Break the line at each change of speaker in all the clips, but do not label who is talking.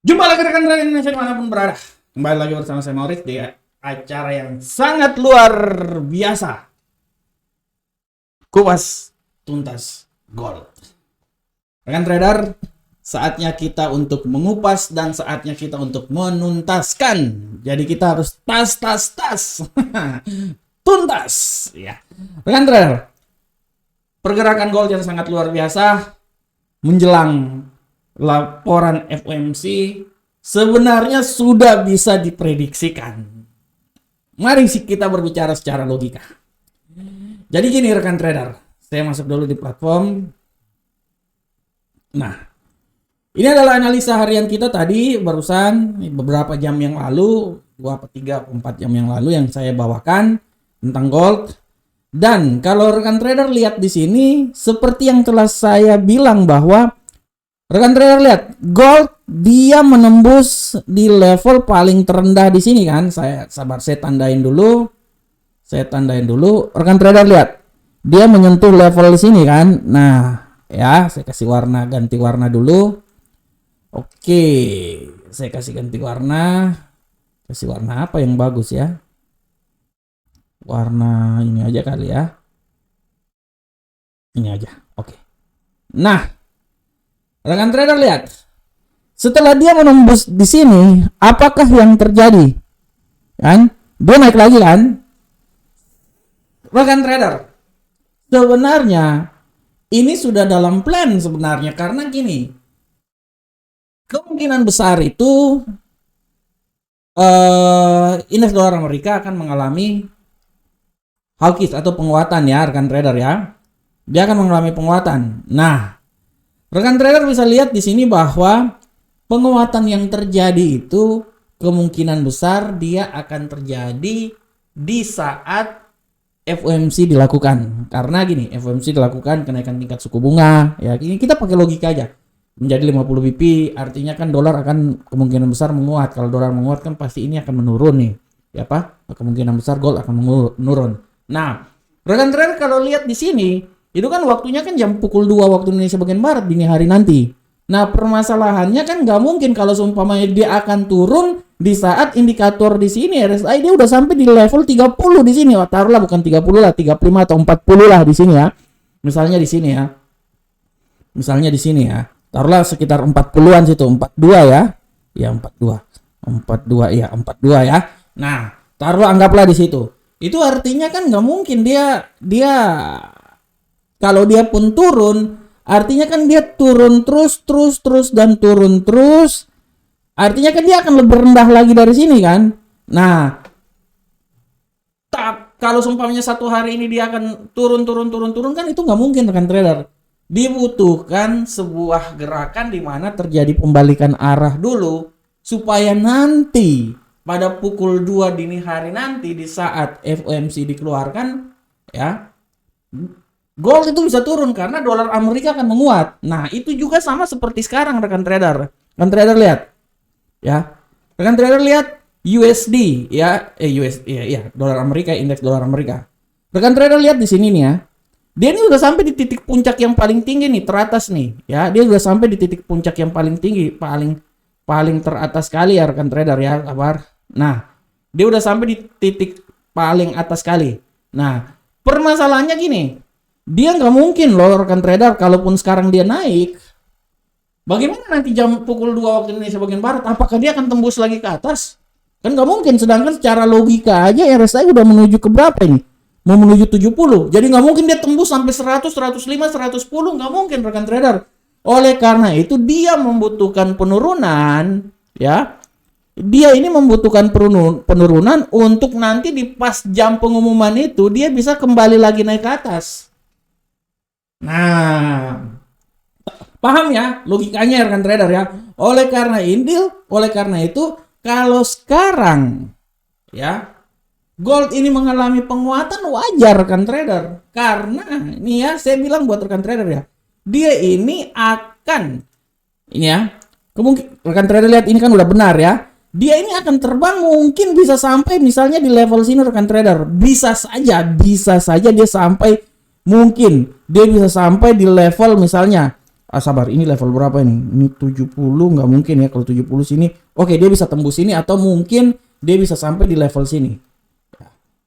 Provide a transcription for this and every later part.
Jumpa lagi rekan-rekan Indonesia dimanapun berada. Kembali lagi bersama saya Maurits di acara yang sangat luar biasa. Kupas tuntas gold. Rekan trader, saatnya kita untuk mengupas dan saatnya kita untuk menuntaskan. Jadi kita harus tas. Tuntas. Ya. Rekan trader, pergerakan gold yang sangat luar biasa menjelang laporan FOMC sebenarnya sudah bisa diprediksikan. Mari kita berbicara secara logika. Jadi gini rekan trader, saya masuk dulu di platform. Nah, ini adalah analisa harian kita tadi barusan beberapa jam yang lalu, 2-3-4 jam yang lalu yang saya bawakan tentang gold. Dan kalau rekan trader lihat di sini, seperti yang telah saya bilang bahwa rekan trader lihat, gold dia menembus di level paling terendah di sini kan. Saya tandain dulu. Rekan trader lihat, dia menyentuh level di sini kan. Nah, ya, saya kasih warna, ganti warna dulu. Oke, saya kasih ganti warna. Kasih warna apa yang bagus ya? Warna ini aja kali ya. Ini aja. Oke. Nah, rekan trader lihat, setelah dia menembus di sini, apakah yang terjadi? Kan? Dia naik lagi kan? Rekan trader, sebenarnya ini sudah dalam plan sebenarnya karena gini, kemungkinan besar itu indeks dolar Amerika akan mengalami hawkish atau penguatan ya rekan trader ya. Dia akan mengalami penguatan. Nah, rekan trader bisa lihat di sini bahwa penguatan yang terjadi itu kemungkinan besar dia akan terjadi di saat FOMC dilakukan. Karena gini, FOMC dilakukan kenaikan tingkat suku bunga. Ya, ini kita pakai logika aja. Menjadi 50 BP artinya kan dolar akan kemungkinan besar menguat. Kalau dolar menguat kan pasti ini akan menurun nih. Ya apa? Kemungkinan besar gold akan menurun. Nah, rekan trader kalau lihat di sini itu kan waktunya kan jam pukul 2 waktu Indonesia bagian Barat dini hari nanti. Nah, permasalahannya kan nggak mungkin kalau seumpamanya dia akan turun di saat indikator di sini RSI dia udah sampai di level 30 di sini. Oh, taruhlah bukan 30 lah, 35 atau 40 lah di sini ya. Misalnya di sini ya. Taruhlah sekitar 40-an situ, 42 ya. Ya 42. 42 ya. Nah, taruhlah anggaplah di situ. Itu artinya kan nggak mungkin dia kalau dia pun turun, artinya kan dia turun terus dan turun terus. Artinya kan dia akan lebih rendah lagi dari sini kan. Nah, kalau seumpamanya satu hari ini dia akan turun kan itu nggak mungkin rekan trader. Dibutuhkan sebuah gerakan di mana terjadi pembalikan arah dulu supaya nanti pada pukul 2 dini hari nanti di saat FOMC dikeluarkan ya, gold itu bisa turun karena dolar Amerika akan menguat. Nah, itu juga sama seperti sekarang rekan trader. Rekan trader lihat. Ya. Rekan trader lihat USD ya, dolar Amerika, indeks dolar Amerika. Rekan trader lihat di sini nih ya. Dia ini udah sampai di titik puncak yang paling tinggi nih, teratas nih, ya. Dia udah sampai di titik puncak yang paling tinggi, paling teratas sekali ya rekan trader ya, kabar. Nah, dia udah sampai di titik paling atas sekali. Nah, permasalahannya gini. Dia nggak mungkin loh rekan trader kalaupun sekarang dia naik. Bagaimana nanti jam pukul 2 waktu Indonesia bagian Barat? Apakah dia akan tembus lagi ke atas? Kan nggak mungkin. Sedangkan secara logika aja RSI udah menuju ke berapa ini? Mau menuju 70. Jadi nggak mungkin dia tembus sampai 100, 105, 110. Nggak mungkin rekan trader. Oleh karena itu dia membutuhkan penurunan. Ya. Dia ini membutuhkan penurunan untuk nanti di pas jam pengumuman itu dia bisa kembali lagi naik ke atas. Nah, paham ya logikanya rekan trader ya. Oleh karena itu kalau sekarang ya gold ini mengalami penguatan wajar rekan trader. Karena ini ya saya bilang buat rekan trader ya. Dia ini akan ini ya. Rekan trader lihat ini kan udah benar ya. Dia ini akan terbang mungkin bisa sampai misalnya di level sini rekan trader. Bisa saja dia sampai mungkin dia bisa sampai di level misalnya Sabar, ini level berapa ini? Ini 70, nggak mungkin ya kalau 70 sini. Oke, dia bisa tembus sini atau mungkin dia bisa sampai di level sini.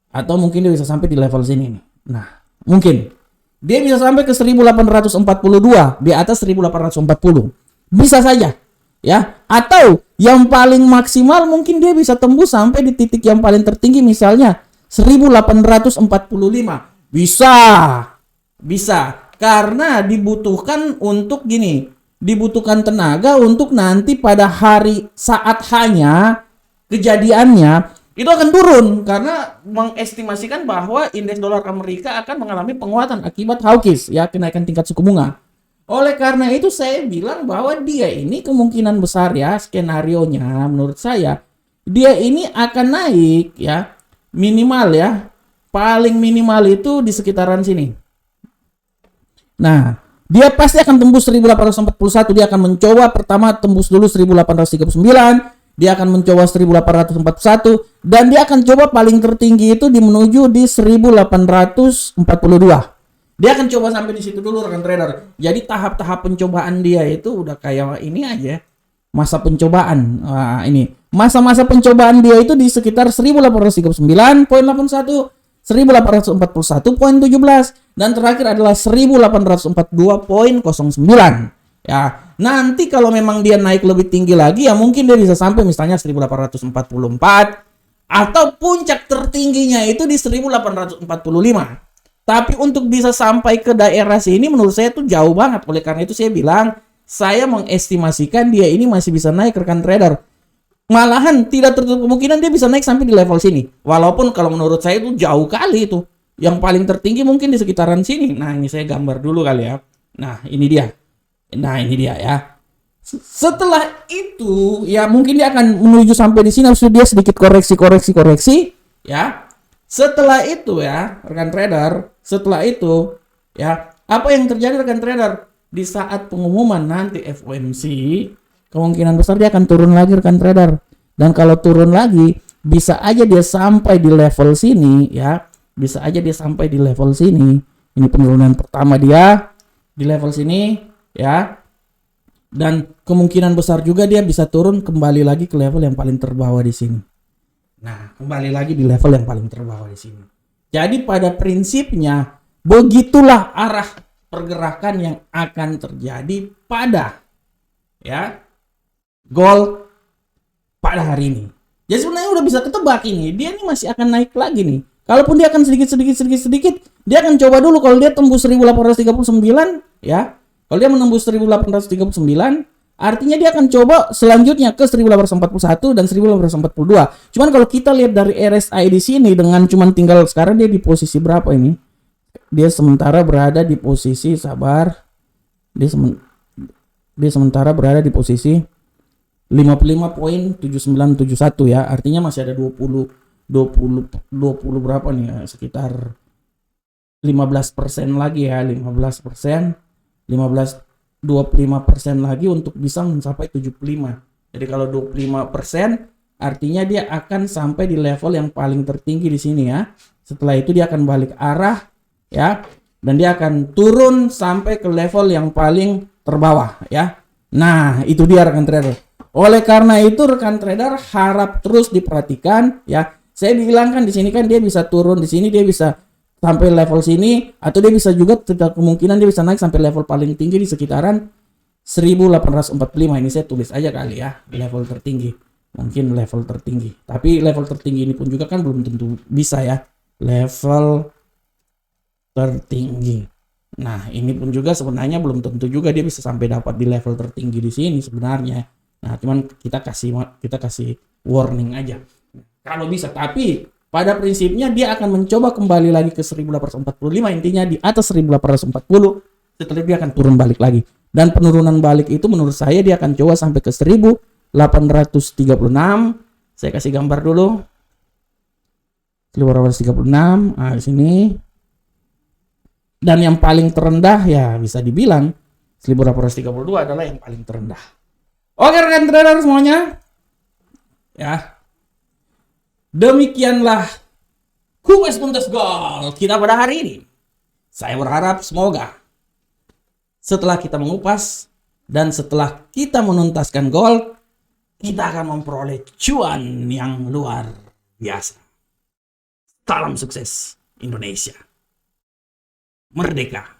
Atau mungkin dia bisa sampai di level sini nih. Nah, mungkin dia bisa sampai ke 1842, di atas 1840. Bisa saja, ya. Atau yang paling maksimal mungkin dia bisa tembus sampai di titik yang paling tertinggi, misalnya 1845. Bisa. Karena dibutuhkan untuk gini, dibutuhkan tenaga untuk nanti pada hari saat hanya kejadiannya itu akan turun, karena mengestimasikan bahwa indeks dolar Amerika akan mengalami penguatan akibat hawkish, ya, kenaikan tingkat suku bunga. Oleh karena itu saya bilang bahwa dia ini kemungkinan besar, ya, skenarionya menurut saya dia ini akan naik, ya, minimal, ya, paling minimal itu di sekitaran sini. Nah, dia pasti akan tembus 1841. Dia akan mencoba pertama tembus dulu 1839. Dia akan mencoba 1841 dan dia akan coba paling tertinggi itu menuju di 1842. Dia akan coba sampai di situ dulu, rekan trader. Jadi tahap-tahap pencobaan dia itu udah kayak ini aja. Masa pencobaan. Nah, ini. Masa-masa pencobaan dia itu di sekitar 1839.81, 1841.17 dan terakhir adalah 1842.09. Ya, nanti kalau memang dia naik lebih tinggi lagi, ya mungkin dia bisa sampai misalnya 1844 atau puncak tertingginya itu di 1845. Tapi untuk bisa sampai ke daerah sini menurut saya itu jauh banget. Oleh karena itu saya bilang, saya mengestimasikan dia ini masih bisa naik, rekan trader. Malahan tidak tertutup kemungkinan dia bisa naik sampai di level sini. Walaupun kalau menurut saya itu jauh kali itu. Yang paling tertinggi mungkin di sekitaran sini. Nah, ini saya gambar dulu kali ya. Nah, ini dia. Ya. Setelah itu ya mungkin dia akan menuju sampai di sini, harus dia sedikit koreksi ya. Setelah itu ya rekan trader, setelah itu ya apa yang terjadi rekan trader di saat pengumuman nanti FOMC, kemungkinan besar dia akan turun lagi rekan trader. Dan kalau turun lagi bisa aja dia sampai di level sini ya. Bisa aja dia sampai di level sini. Ini penurunan pertama dia di level sini. Ya, dan kemungkinan besar juga dia bisa turun kembali lagi ke level yang paling terbawah di sini. Nah, kembali lagi di level yang paling terbawah di sini. Jadi pada prinsipnya begitulah arah pergerakan yang akan terjadi pada ya gold pada hari ini. Jadi sebenarnya udah bisa ketebak ini, dia ini masih akan naik lagi nih. Kalaupun dia akan sedikit, dia akan coba dulu kalau dia tembus 1839 ya. Kalau dia menembus 1839, artinya dia akan coba selanjutnya ke 1841 dan 1842. Cuman kalau kita lihat dari RSI di sini dengan cuman tinggal sekarang dia di posisi berapa ini? Dia sementara berada di posisi dia sementara berada di posisi 55.7971 ya. Artinya masih ada 20 berapa nih ya? Sekitar 15% lagi ya, 25% lagi untuk bisa mencapai 75. Jadi kalau 25% artinya dia akan sampai di level yang paling tertinggi di sini ya. Setelah itu dia akan balik arah ya, dan dia akan turun sampai ke level yang paling terbawah ya. Nah, itu dia rekan trader. Oleh karena itu rekan trader harap terus diperhatikan ya. Saya bilangkan di sini kan dia bisa turun di sini, dia bisa sampai level sini, atau dia bisa juga tidak kemungkinan dia bisa naik sampai level paling tinggi di sekitaran 1845. Ini saya tulis aja kali ya, level tertinggi. Mungkin level tertinggi. Tapi level tertinggi ini pun juga kan belum tentu bisa ya. Level tertinggi. Nah, ini pun juga sebenarnya belum tentu juga dia bisa sampai dapat di level tertinggi di sini sebenarnya. Nah, cuman kita kasih warning aja. Kalau bisa, tapi pada prinsipnya dia akan mencoba kembali lagi ke 1845, intinya di atas 1840. Setelah dia akan turun balik lagi. Dan penurunan balik itu menurut saya dia akan coba sampai ke 1836. Saya kasih gambar dulu. 1836, nah di sini. Dan yang paling terendah ya bisa dibilang 1832 adalah yang paling terendah. Oke rekan trader semuanya. Ya. Demikianlah Kupas Tuntas Gold kita pada hari ini. Saya berharap semoga setelah kita mengupas dan setelah kita menuntaskan gold, kita akan memperoleh cuan yang luar biasa. Salam sukses Indonesia. Merdeka.